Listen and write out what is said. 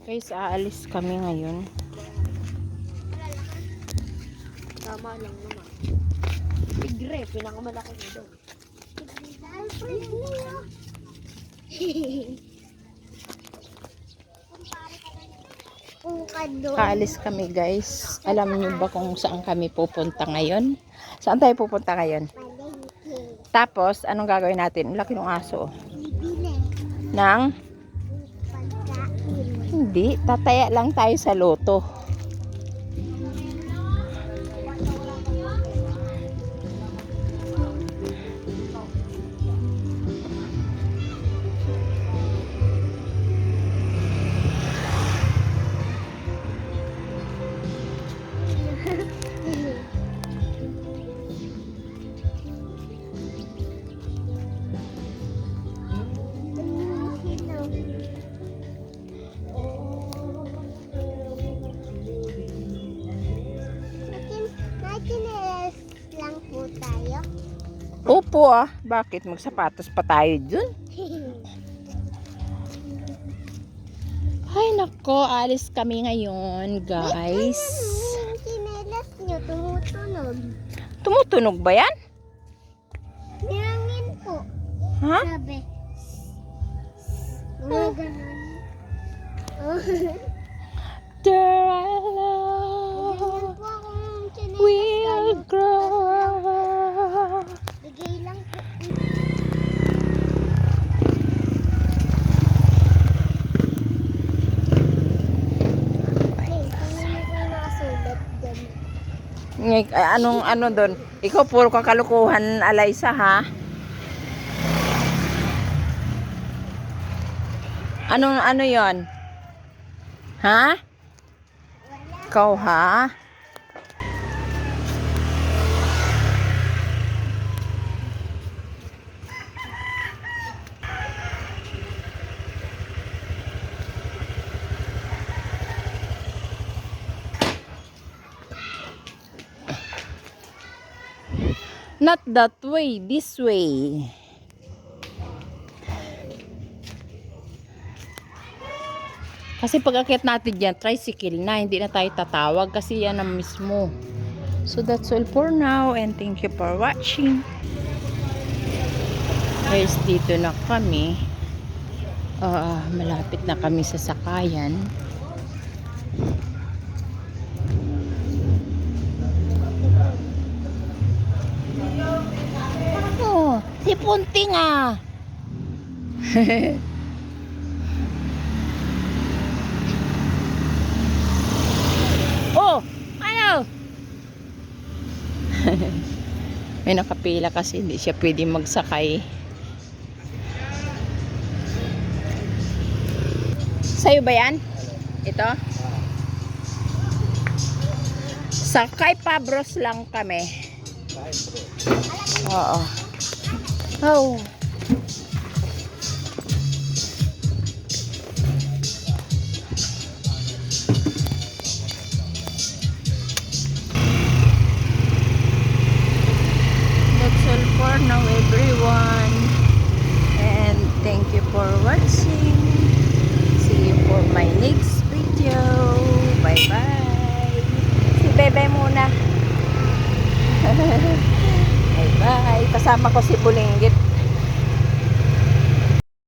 Guys, aalis kami ngayon. Tama lang naman. Tigre, pinakamalaki mo doon. Aalis kami guys. Alam niyo ba kung saan kami pupunta ngayon? Saan tayo pupunta ngayon? Tapos, anong gagawin natin? Laki ng aso. Nang? Hindi. Tataya lang tayo sa loto. Nakikinis lang po tayo. Opo Bakit? Magsapatos pa tayo dun? Ay nako, alis kami ngayon guys. Yung kinelas nyo tumutunog. Tumutunog ba yan? Nangin po. Ha? Sabi. Mga ganun. Oh. Dear I Ganyan love po akong kinelas will kayo. grow. Bigay lang po. Hey, tingnan mo kung nakasulat dyan. Anong ano doon? Ikaw puro kakalukuhan, Alaysa, ha? Ano yon? Ha? Ikaw, ha? Not that way, this way. Kasi pag akit natin dyan, tricycle na, hindi na tayo tatawag kasi yan ang mismo. So that's all for now and thank you for watching. Guys, dito na kami. Malapit na kami sa sakayan. Oh, si Punting ah. Oh, ano? May nakapila kasi hindi siya pwede magsakay. Sa'yo ba yan? Ito? Sakay Pabros lang kami. Oo. Oh. That's all for now everyone. And thank you for watching. See you for my next video. Bye bye. Si Bebe muna. Bye bye. Kasama ko si Bulinggit.